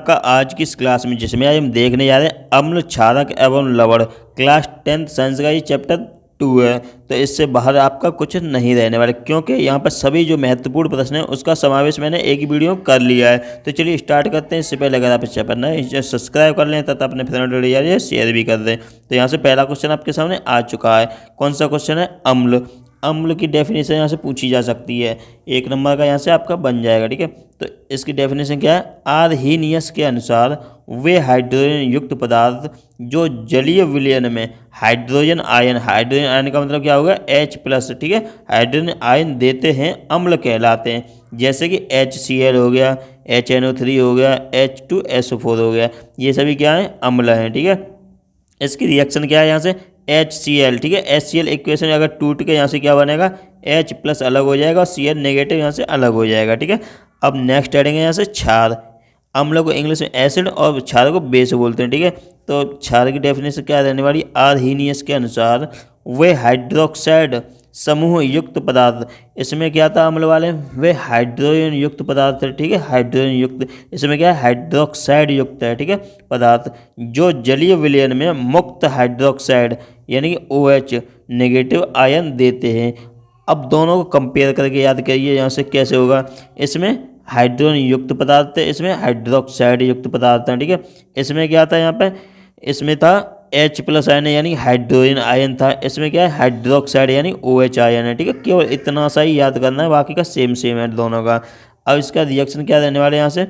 का आज की इस क्लास में जिसमें आज हम देखने जा रहे हैं अम्ल क्षारक एवं लवण क्लास 10th साइंस का ये चैप्टर 2 है। तो इससे बाहर आपका कुछ नहीं रहने वाला क्योंकि यहाँ पर सभी जो महत्वपूर्ण प्रश्न है उसका समावेश मैंने एक ही वीडियो कर लिया है। तो चलिए स्टार्ट करते हैं। इससे पहले अगर आप इस चैप्टर नए इसे सब्सक्राइब कर लें तथा अपने फ्रेंड या शेयर भी कर दें। तो यहाँ से पहला क्वेश्चन आपके सामने आ चुका है। कौन सा क्वेश्चन है? अम्ल। अम्ल की डेफिनेशन यहाँ से पूछी जा सकती है। एक नंबर का यहाँ से आपका बन जाएगा। ठीक है, तो इसकी डेफिनेशन क्या है? आर्हीनियस के अनुसार वे हाइड्रोजन युक्त पदार्थ जो जलीय विलयन में हाइड्रोजन आयन का मतलब क्या होगा? H+। ठीक है, हाइड्रोजन आयन देते हैं अम्ल कहलाते हैं। जैसे कि HCl हो गया, HNO3 हो गया, H2SO4 हो गया, ये सभी क्या है? अम्ल हैं। ठीक है, इसकी रिएक्शन क्या है? यहाँ से HCl। ठीक है, HCl इक्वेशन अगर टूट के यहाँ से क्या बनेगा? H+ अलग हो जाएगा और Cl नेगेटिव यहाँ से अलग हो जाएगा। ठीक है, अब नेक्स्ट आएंगे यहाँ से क्षार। अम्ल को इंग्लिश में एसिड और क्षार को बेस बोलते हैं। ठीक है, तो क्षार की डेफिनेशन क्या रहने वाली? आर्हीनियस के अनुसार वे हाइड्रोक्साइड समूह युक्त पदार्थ। इसमें क्या था अम्ल वाले? वे हाइड्रोजन युक्त पदार्थ है। ठीक है, हाइड्रोजन युक्त, इसमें क्या है? हाइड्रोक्साइड युक्त है। ठीक है, पदार्थ जो जलीय विलयन में मुक्त हाइड्रोक्साइड यानी कि OH नेगेटिव आयन देते हैं। अब दोनों को कंपेयर करके याद करिए यहाँ से कैसे होगा। इसमें हाइड्रोजन युक्त पदार्थ है, इसमें हाइड्रोक्साइड युक्त पदार्थ है। ठीक है, इसमें क्या था? यहाँ पे इसमें था H+ आयन यानी हाइड्रोजन आयन था। इसमें क्या है? हाइड्रोक्साइड यानी OH आयन है। ठीक है, केवल इतना सा ही याद करना है, बाकी का सेम सेम है दोनों का। अब इसका रिएक्शन क्या रहने वाला है? यहाँ से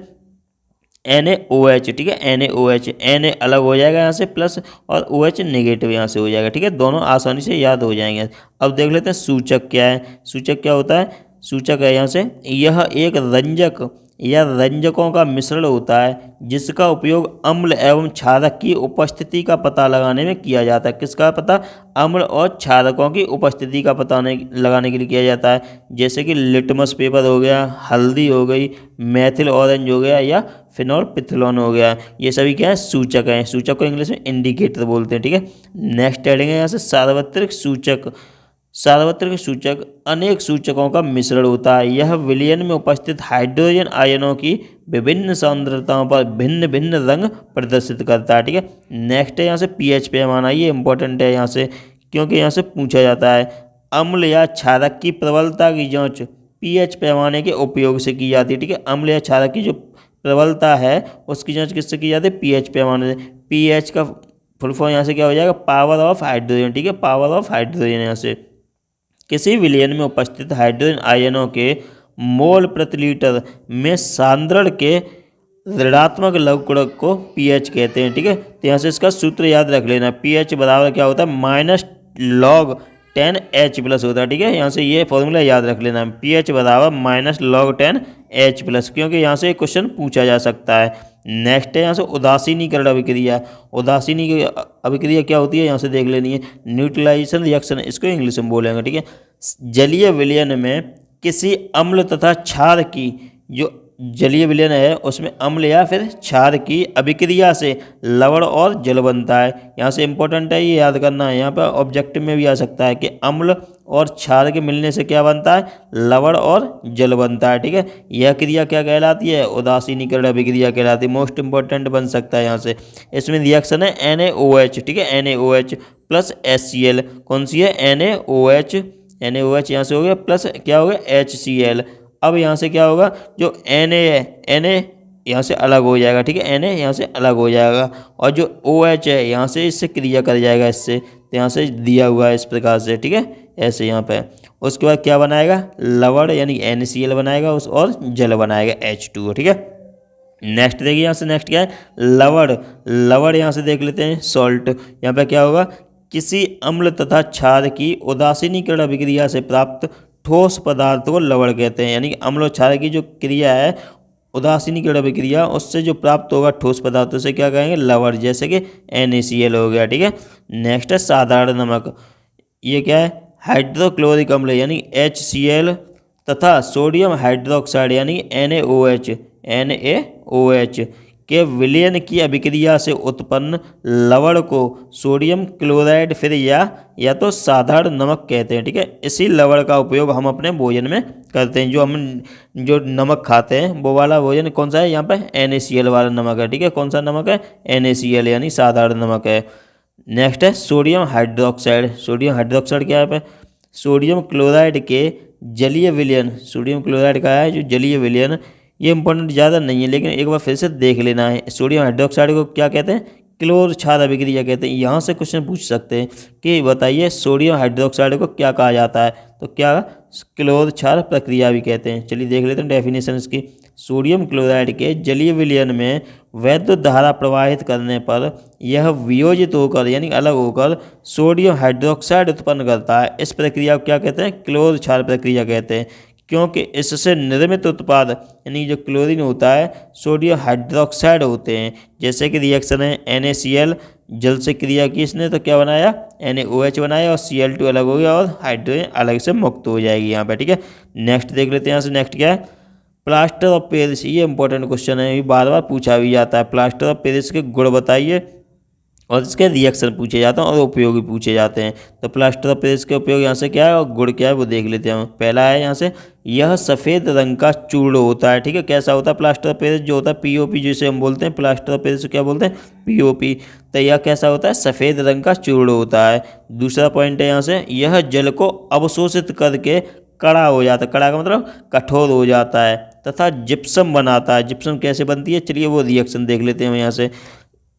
NaOH। ठीक है, NaOH, Na अलग हो जाएगा यहाँ से प्लस और OH नेगेटिव यहाँ से हो जाएगा। ठीक है, दोनों आसानी से याद हो जाएंगे। अब देख लेते हैं सूचक क्या है। सूचक क्या होता है? सूचक है यहाँ से यह एक रंजक या रंजकों का मिश्रण होता है जिसका उपयोग अम्ल एवं क्षारक की उपस्थिति का पता लगाने में किया जाता है। किसका पता? अम्ल और क्षारकों की उपस्थिति का पता लगाने के लिए किया जाता है। जैसे कि लिटमस पेपर हो गया, हल्दी हो गई, मैथिल ऑरेंज हो गया या फिनोल पिथलोन हो गया, ये सभी क्या है? सूचक हैं। सूचक को इंग्लिश में इंडिकेटर बोलते हैं। ठीक है, नेक्स्ट हेडिंग है यहाँ से सार्वत्रिक सूचक। सार्वत्रिक सूचक अनेक सूचकों का मिश्रण होता है। यह विलयन में उपस्थित हाइड्रोजन आयनों की विभिन्न सांद्रताओं पर भिन्न भिन्न रंग प्रदर्शित करता है। ठीक है, नेक्स्ट है यहाँ से pH पैमाना। ये इंपॉर्टेंट है यहाँ से क्योंकि यहाँ से पूछा जाता है अम्ल या क्षारक की प्रबलता की जांच pH पैमाने के उपयोग से की जाती है। ठीक है, अम्ल या क्षारक की जो प्रबलता है उसकी जांच किससे की जाती है? pH पैमाने से। pH का फुल फॉर्म यहाँ से क्या हो जाएगा? Power of hydrogen. ठीक है, पावर ऑफ हाइड्रोजन। यहाँ से किसी विलयन में उपस्थित हाइड्रोजन आयनों के मोल प्रति लीटर में सांद्रण के ऋणात्मक लघुगणक को pH कहते हैं। ठीक है, तो यहाँ से इसका सूत्र याद रख लेना। pH बराबर क्या होता है? -log 10H+ होता है। ठीक है, यहाँ से ये फॉर्मूला याद रख लेना। pH बराबर -log 10H+, क्योंकि यहाँ से क्वेश्चन पूछा जा सकता है। नेक्स्ट है यहाँ से उदासीनीकरण अभिक्रिया। उदासीनी अभिक्रिया क्या होती है? यहाँ से देख लेनी है। न्यूट्रलाइजेशन रिएक्शन इसको इंग्लिश में बोलेंगे। ठीक है, जलीय विलयन में किसी अम्ल तथा क्षार की जो जलीय विलयन है उसमें अम्ल या फिर क्षार की अभिक्रिया से लवण और जल बनता है। यहाँ से इंपॉर्टेंट है, ये याद करना है। यहाँ पर ऑब्जेक्टिव में भी आ सकता है कि अम्ल और क्षार के मिलने से क्या बनता है? लवण और जल बनता है। ठीक है, यह क्रिया क्या कहलाती है? उदासीनीकरण अभिक्रिया कहलाती है। मोस्ट इंपॉर्टेंट बन सकता है यहाँ से। इसमें रिएक्शन है NaOH। ठीक है, NaOH प्लस HCl। कौन सी है? NaOH यहाँ से हो गया प्लस क्या हो गया? HCl। अब यहाँ से क्या होगा? जो Na है, Na यहाँ से अलग हो जाएगा। ठीक है, Na यहाँ से अलग हो जाएगा और जो OH है यहाँ से इससे क्रिया कर जाएगा इससे, तो यहाँ से दिया हुआ है इस प्रकार से। ठीक है, ऐसे यहाँ पे उसके बाद क्या बनाएगा? लवण यानी NCl बनाएगा उस और जल बनाएगा H2। ठीक है, नेक्स्ट देखिए यहाँ से नेक्स्ट क्या है? लवण। लवण यहाँ से देख लेते हैं सॉल्ट। यहाँ पे क्या होगा? किसी अम्ल तथा क्षार की उदासीनीकरण अभिक्रिया से प्राप्त ठोस पदार्थ को लवण कहते हैं। यानी कि अम्ल और क्षार की जो क्रिया है उदासीनीकरण अभिक्रिया, उससे जो प्राप्त होगा ठोस पदार्थों से क्या कहेंगे? लवण। जैसे कि NaCl हो गया। ठीक है, नेक्स्ट है साधारण नमक। ये क्या है? हाइड्रोक्लोरिक अम्ल यानी HCl तथा सोडियम हाइड्रोक्साइड यानी NaOH के विलयन की अभिक्रिया से उत्पन्न लवण को सोडियम क्लोराइड फिर या तो साधारण नमक कहते हैं। ठीक है, इसी लवण का उपयोग हम अपने भोजन में करते हैं। जो नमक खाते हैं वो वाला भोजन कौन सा है, यहाँ पे NaCl वाला नमक है। ठीक है, कौन सा नमक है, NaCl यानी साधारण नमक है। नेक्स्ट है सोडियम हाइड्रोक्साइड। सोडियम हाइड्रोक्साइड क्या है, सोडियम क्लोराइड के जलीय विलयन। सोडियम क्लोराइड का है जो जलीय विलयन, ये इंपॉर्टेंट ज़्यादा नहीं है लेकिन एक बार फिर से देख लेना है। सोडियम हाइड्रोक्साइड को क्या कहते हैं, क्लोर क्षार अभिक्रिया कहते हैं। यहाँ से क्वेश्चन पूछ सकते हैं कि बताइए सोडियम हाइड्रोक्साइड को क्या कहा जाता है, तो क्या क्लोर क्षार प्रक्रिया भी कहते हैं। चलिए देख लेते हैं डेफिनेशन इसकी। सोडियम क्लोराइड के जलीय विलयन में वैद्युत धारा प्रवाहित करने पर यह वियोजित होकर यानी अलग होकर सोडियम हाइड्रोक्साइड उत्पन्न करता है। इस प्रक्रिया को क्या कहते हैं, क्लोर क्षार प्रक्रिया कहते हैं, क्योंकि इससे निर्मित उत्पाद यानी जो क्लोरीन होता है सोडियम हाइड्रोक्साइड होते हैं। जैसे कि रिएक्शन है NaCl जल से क्रिया की इसने तो क्या बनाया, NaOH बनाया और Cl2 अलग हो गया और हाइड्रोजन अलग से मुक्त हो जाएगी यहाँ पे। ठीक है, नेक्स्ट देख लेते हैं। यहाँ से नेक्स्ट क्या है, प्लास्टर ऑफ पेरिस। ये इंपॉर्टेंट क्वेश्चन है, ये बार बार पूछा भी जाता है। प्लास्टर ऑफ पेरिस के गुण बताइए और इसके रिएक्शन पूछे जाते हैं और उपयोग भी पूछे जाते हैं। तो प्लास्टर ऑफ पेरिस के उपयोग यहाँ से क्या है और गुण क्या है वो देख लेते हैं। पहला है यहाँ से, यह सफ़ेद रंग का चूर्ण होता है। ठीक है, कैसा होता है प्लास्टर ऑफ पेरिस, जो होता है POP जिसे हम बोलते हैं, प्लास्टर ऑफ पेरिस क्या बोलते हैं, POP। तो यह कैसा होता है, सफ़ेद रंग का चूर्ण होता है। दूसरा पॉइंट है यहाँ से, यह जल को अवशोषित करके कड़ा हो जाता है। कड़ा का मतलब कठोर हो जाता है तथा जिप्सम बनाता है। जिप्सम कैसे बनती है, चलिए वो रिएक्शन देख लेते हैं यहाँ से।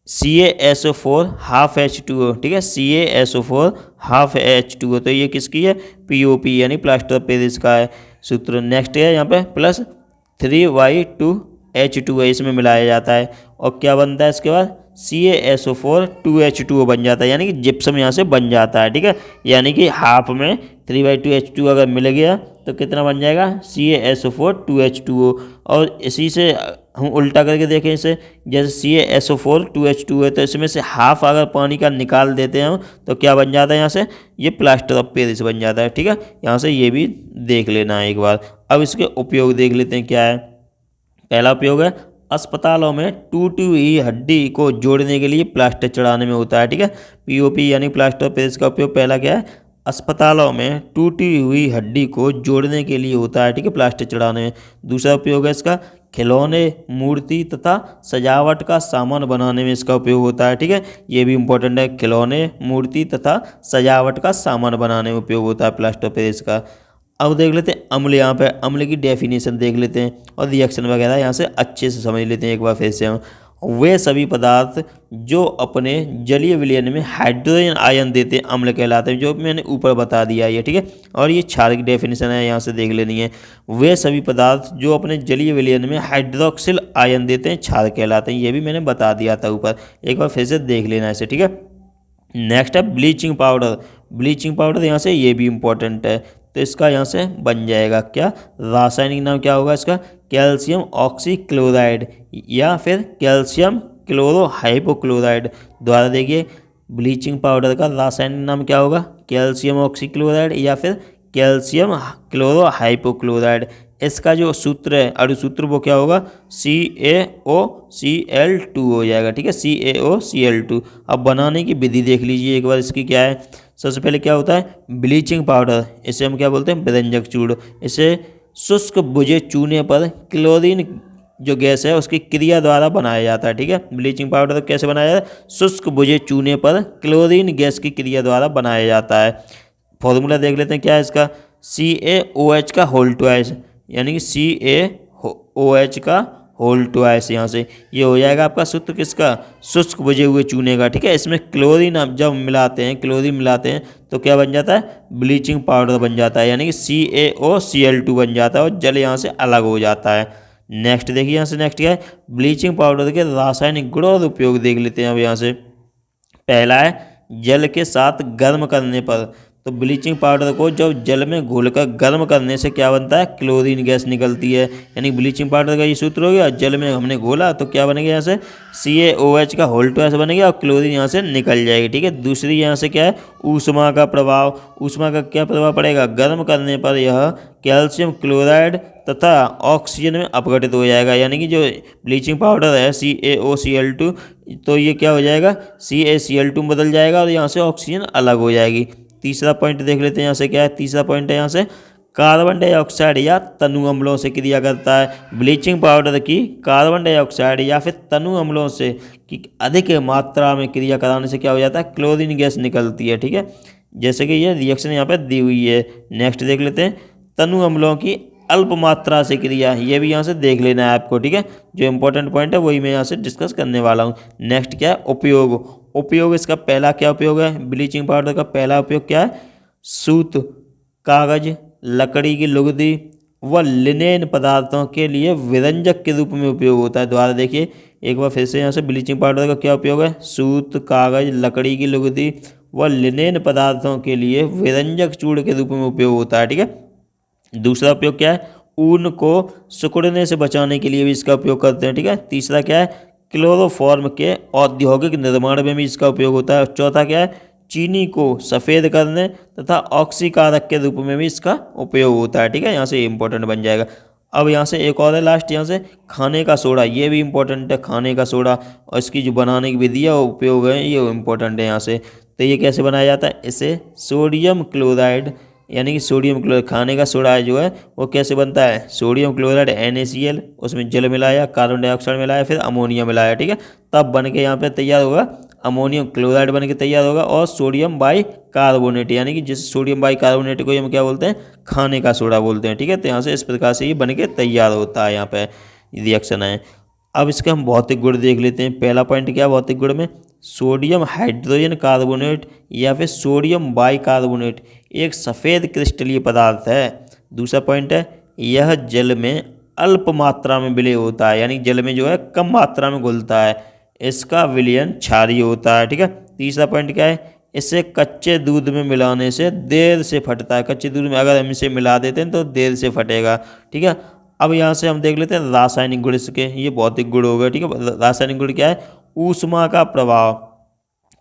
CaSO4 half H2O। ठीक है, CaSO4 हाफ H2O, तो ये किसकी है, POP यानी प्लास्टर ऑफ पेरिस का है सूत्र। नेक्स्ट है यहाँ पे प्लस 3Y2H2 है, इसमें मिलाया जाता है और क्या बनता है इसके बाद, CaSO4 2H2O बन जाता है यानी कि जिप्सम यहाँ से बन जाता है। ठीक है, यानी कि हाफ में 3Y2H2 अगर मिल गया तो कितना बन जाएगा, CaSO4 2H2O। और इसी से हम उल्टा करके देखें इसे, जैसे CaSO4 2H2 है तो इसमें से हाफ अगर पानी का निकाल देते हैं हम तो क्या बन जाता है यहाँ से, ये प्लास्टर ऑफ पेरिस बन जाता है। ठीक है, यहाँ से ये भी देख लेना है एक बार। अब इसके उपयोग देख लेते हैं क्या है। पहला उपयोग है, अस्पतालों में टूटी हुई हड्डी को जोड़ने के लिए प्लास्टर चढ़ाने में होता है। ठीक है, POP यानी प्लास्टर ऑफ पेरिस का उपयोग पहला क्या है, अस्पतालों में टूटी हुई हड्डी को जोड़ने के लिए होता है। ठीक है, प्लास्टर चढ़ाने में। दूसरा उपयोग है इसका, खिलौने, मूर्ति तथा सजावट का सामान बनाने में इसका उपयोग होता है। ठीक है, ये भी इंपॉर्टेंट है, खिलौने, मूर्ति तथा सजावट का सामान बनाने में उपयोग होता है प्लास्टर ऑफ पेरिस का। अब देख लेते हैं अम्ल। यहाँ पे अम्ल की डेफिनेशन देख लेते हैं और रिएक्शन वगैरह यहाँ से अच्छे से समझ लेते हैं एक बार फिर से हम। वे सभी पदार्थ जो अपने जलीय विलयन में हाइड्रोजन आयन देते हैं अम्ल कहलाते हैं, जो मैंने ऊपर बता दिया है। ठीक है, और ये क्षार की डेफिनेशन है, यहाँ से देख लेनी है। वे सभी पदार्थ जो अपने जलीय विलयन में हाइड्रोक्सिल आयन देते हैं क्षार कहलाते हैं, ये भी मैंने बता दिया था ऊपर, एक बार फिर से देख लेना इसे। ठीक है, नेक्स्ट है ब्लीचिंग पाउडर। ब्लीचिंग पाउडर यहाँ से ये भी इंपॉर्टेंट है, तो इसका यहाँ से बन जाएगा क्या, रासायनिक नाम क्या होगा इसका, कैल्शियम ऑक्सीक्लोराइड या फिर कैल्शियम क्लोरोहाइपोक्लोराइड। द्वारा देखिए, ब्लीचिंग पाउडर का रासायनिक नाम क्या होगा, कैल्शियम ऑक्सीक्लोराइड या फिर कैल्शियम क्लोरोहाइपोक्लोराइड। इसका जो सूत्र है, अणुसूत्र, वो क्या होगा, CaOCl2 हो जाएगा। ठीक है, CaOCl2। अब बनाने की विधि देख लीजिए एक बार इसकी क्या है। सबसे पहले क्या होता है, ब्लीचिंग पाउडर, इसे हम क्या बोलते हैं, व्यंजक चूर्ण। इसे शुष्क बुझे चूने पर क्लोरीन जो गैस है उसकी क्रिया द्वारा बनाया जाता है। ठीक है, ब्लीचिंग पाउडर कैसे बनाया जाता है, शुष्क बुझे चूने पर क्लोरीन गैस की क्रिया द्वारा बनाया जाता है। फॉर्मूला देख लेते हैं क्या है इसका, CaOH का होल ट्वाइस यानी कि CaOH का होल ट्वाइस, यहाँ से ये हो जाएगा आपका सूत्र किसका, शुष्क बुझे हुए चूने का। ठीक है, इसमें क्लोरीन आप जब मिलाते हैं, क्लोरीन मिलाते हैं तो क्या बन जाता है, ब्लीचिंग पाउडर बन जाता है यानी कि CaOCl2 बन जाता है और जल यहाँ से अलग हो जाता है। नेक्स्ट देखिए यहाँ से, नेक्स्ट क्या है, ब्लीचिंग पाउडर के रासायनिक गुण और उपयोग देख लेते हैं अब यहाँ से। पहला है, जल के साथ गर्म करने पर तो ब्लीचिंग पाउडर को जब जल में घोलकर गर्म करने से क्या बनता है, क्लोरीन गैस निकलती है। यानी ब्लीचिंग पाउडर का ये सूत्र हो गया, जल में हमने घोला तो क्या बनेगा, यहाँ से CaOH का H2 बन गया और क्लोरीन यहाँ से निकल जाएगी। ठीक है, दूसरी यहाँ से क्या है, ऊष्मा का प्रभाव। ऊष्मा का क्या प्रभाव पड़ेगा, गर्म करने पर यह कैल्शियम क्लोराइड तथा ऑक्सीजन में अपघटित हो जाएगा। यानी कि जो ब्लीचिंग पाउडर है CaOCl2, तो ये क्या हो जाएगा, CaCl2 में बदल जाएगा और यहाँ से ऑक्सीजन अलग हो जाएगी। तीसरा पॉइंट देख लेते हैं, यहाँ से क्या है, तीसरा पॉइंट है यहाँ से कार्बन डाइऑक्साइड या तनु अम्लों से क्रिया करता है। ब्लीचिंग पाउडर की कार्बन डाइऑक्साइड या फिर तनु अम्लों से की अधिक मात्रा में क्रिया कराने से क्या हो जाता है, क्लोरीन गैस निकलती है। ठीक है, जैसे कि ये रिएक्शन यहाँ पे दी हुई है। नेक्स्ट देख लेते हैं, तनु अम्लों की अल्प मात्रा से क्रिया, ये भी यहाँ से देख लेना है आपको। ठीक है, जो इंपॉर्टेंट पॉइंट है वही मैं यहाँ से डिस्कस करने वाला हूँ। नेक्स्ट क्या है, उपयोग। उपयोग, इसका पहला क्या उपयोग है, ब्लीचिंग पाउडर का पहला उपयोग क्या है, सूत, कागज, लकड़ी की लुगदी व लिनेन पदार्थों के लिए विरंजक के रूप में उपयोग होता है। दोबारा देखिए एक बार फिर से, यहाँ से ब्लीचिंग पाउडर का क्या उपयोग है, सूत, कागज, लकड़ी की लुगदी व लिनेन पदार्थों के लिए विरंजक चूर्ण के रूप में उपयोग होता है। ठीक है, दूसरा उपयोग क्या है, ऊन को सिकुड़ने से बचाने के लिए भी इसका उपयोग करते हैं। ठीक है, तीसरा क्या है, क्लोरोफॉर्म के औद्योगिक निर्माण में भी इसका उपयोग होता है। चौथा क्या है, चीनी को सफ़ेद करने तथा ऑक्सीकारक के रूप में भी इसका उपयोग होता है। ठीक है, यहाँ से इंपॉर्टेंट बन जाएगा। अब यहाँ से एक और है लास्ट, यहाँ से खाने का सोडा, ये भी इंपॉर्टेंट है। खाने का सोडा और इसकी जो बनाने की विधि है वो उपयोग है, ये इंपॉर्टेंट है यहाँ से। तो ये कैसे बनाया जाता है, इसे सोडियम क्लोराइड यानी कि सोडियम क्लोराइड, खाने का सोडा जो है वो कैसे बनता है, सोडियम क्लोराइड NaCl, उसमें जल मिलाया, कार्बन डाइऑक्साइड मिलाया, फिर अमोनिया मिलाया। ठीक है, तब बन के यहाँ पे तैयार होगा, अमोनियम क्लोराइड बन के तैयार होगा और सोडियम बाई कार्बोनेट, यानी कि जिस सोडियम बाई कार्बोनेट को हम क्या बोलते हैं, खाने का सोडा बोलते हैं। ठीक है, तो यहाँ से इस प्रकार से ये बन के तैयार होता है, यहाँ पे रिएक्शन है। अब इसके हम भौतिक गुण देख लेते हैं। पहला पॉइंट क्या है भौतिक गुण में, सोडियम हाइड्रोजन कार्बोनेट या फिर सोडियम बाई कार्बोनेट एक सफ़ेद क्रिस्टलीय पदार्थ है। दूसरा पॉइंट है, यह जल में अल्प मात्रा में विलय होता है, यानी जल में जो है कम मात्रा में घुलता है, इसका विलयन क्षारीय होता है। ठीक है, तीसरा पॉइंट क्या है, इसे कच्चे दूध में मिलाने से देर से फटता है। कच्चे दूध में अगर हम इसे मिला देते हैं तो देर से फटेगा। ठीक है, अब यहाँ से हम देख लेते हैं रासायनिक गुण इसके, ये भौतिक गुण हो गए। ठीक है, रासायनिक गुण क्या है, ऊष्मा का प्रभाव।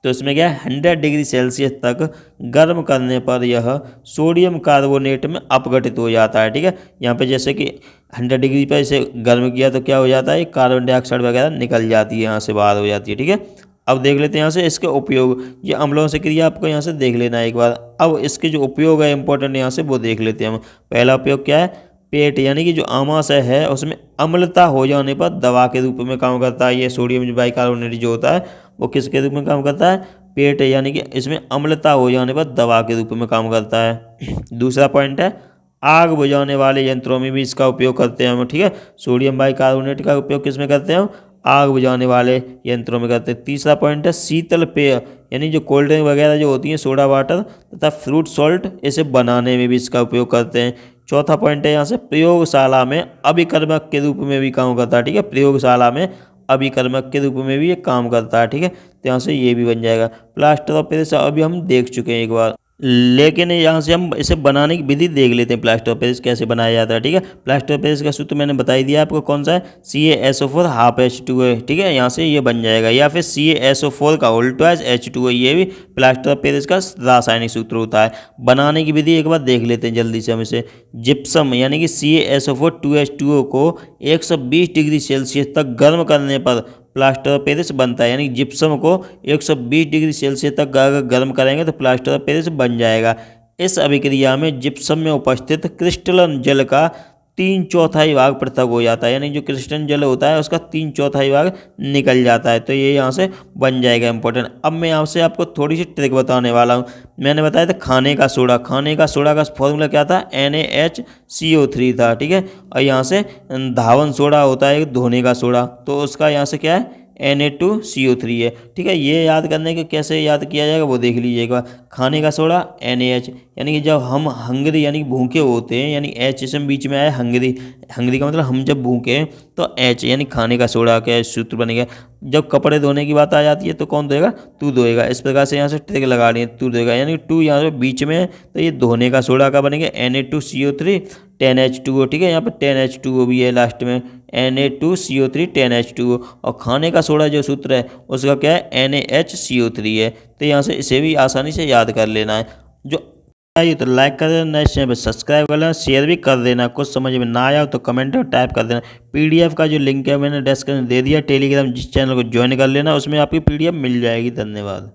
तो इसमें क्या है, 100 डिग्री सेल्सियस तक गर्म करने पर यह सोडियम कार्बोनेट में अपघटित हो जाता है। ठीक है, यहाँ पे जैसे कि 100 डिग्री पर इसे गर्म किया तो क्या हो जाता है, कार्बन डाइऑक्साइड वगैरह निकल जाती है, यहाँ से बाहर हो जाती है। ठीक है, अब देख लेते हैं यहाँ से इसके उपयोग। ये अम्लों से क्रिया आपको यहाँ से देख लेना है एक बार। अब इसके जो उपयोग है इंपॉर्टेंट, यहाँ से वो देख लेते हैं हम। पहला उपयोग क्या है, पेट, यानी कि जो आमाशय है उसमें अम्लता हो जाने पर दवा के रूप में काम करता है। ये सोडियम बाइकार्बोनेट जो होता है वो किसके रूप में काम करता है, पेट, यानी कि इसमें अम्लता हो जाने पर दवा के रूप में काम करता है। दूसरा पॉइंट है, आग बुझाने वाले यंत्रों में भी इसका उपयोग करते हैं हम। ठीक है, सोडियम बाइकार्बोनेट का उपयोग किस में करते हैं हम, आग बुझाने वाले यंत्रों में करते हैं। तीसरा पॉइंट है, शीतल पेय, यानी जो कोल्ड ड्रिंक वगैरह जो होती है, सोडा वाटर तथा फ्रूट सॉल्ट, इसे बनाने में भी इसका उपयोग करते हैं। चौथा पॉइंट है यहाँ से, प्रयोगशाला में अभिकर्मक के रूप में भी काम करता है। ठीक है, प्रयोगशाला में अभिकर्मक के रूप में भी ये काम करता है। ठीक है, तो यहाँ से ये भी बन जाएगा। प्लास्टर ऑफ पेरिस अभी हम देख चुके हैं एक बार, लेकिन यहाँ से हम इसे बनाने की विधि देख लेते हैं, प्लास्टर ऑफ पेरिस कैसे बनाया जाता है। ठीक है, प्लास्टर ऑफ पेरिस का सूत्र मैंने बता ही दिया आपको, कौन सा है, CaSO4 हाफ H2 है। ठीक है, यहाँ से ये बन जाएगा, या फिर CaSO4 का H2 H2 है, ये भी प्लास्टर ऑफ पेरिस का रासायनिक सूत्र होता है। बनाने की विधि एक बार देख लेते हैं जल्दी से हम इसे। जिप्सम, यानी कि CaSO4 2H2O को 120 डिग्री सेल्सियस तक गर्म करने पर प्लास्टर ऑफ पेरिस बनता है। यानी जिप्सम को 120 डिग्री सेल्सियस तक अगर गर्म करेंगे तो प्लास्टर ऑफ पेरिस बन जाएगा। इस अभिक्रिया में जिप्सम में उपस्थित क्रिस्टलन जल का 3/4 भाग पृथक हो जाता है, यानी जो क्रिस्टलन जल होता है उसका 3/4 भाग निकल जाता है। तो ये यहाँ से बन जाएगा इंपॉर्टेंट। अब मैं यहाँ से आपको थोड़ी सी ट्रिक बताने वाला हूँ। मैंने बताया था खाने का सोडा, खाने का सोडा का फॉर्मूला क्या था, NaHCO3 था। ठीक है, और यहाँ से धावन सोडा होता है धोने का सोडा, तो उसका यहाँ से क्या है, Na2CO3 है। ठीक है, ये याद करने के कैसे याद किया जाएगा वो देख लीजिएगा। खाने का सोडा NaH, यानी कि जब हम हंग्री यानी भूखे होते हैं, यानी एच इसमें बीच में आया हंग्री, हंग्री का मतलब हम जब भूखे हैं, तो एच यानी खाने का सोडा का सूत्र बनेगा। जब कपड़े धोने की बात आ जाती है तो कौन धोएगा, तू धोएगा। इस प्रकार से यहाँ से ट्रिक लगा रही है, तू धोएगा, यानी टू यहाँ पे बीच में है, तो ये धोने का सोडा का बनेगा Na2CO3 10H2O। ठीक है, यहाँ पे 10H2O भी है लास्ट में, Na2CO3 10H2O। और खाने का सोडा जो सूत्र है उसका क्या है, NaHCO3 है। तो यहाँ से इसे भी आसानी से याद कर लेना है। जो आइए तो लाइक कर देना, नए चैनल पर सब्सक्राइब कर लेना, शेयर भी कर देना। कुछ समझ में ना आया तो कमेंट में टाइप कर देना। PDF का जो लिंक है मैंने डिस्क्रिप्शन दे दिया, टेलीग्राम जिस चैनल को ज्वाइन कर लेना, उसमें आपकी PDF मिल जाएगी। धन्यवाद।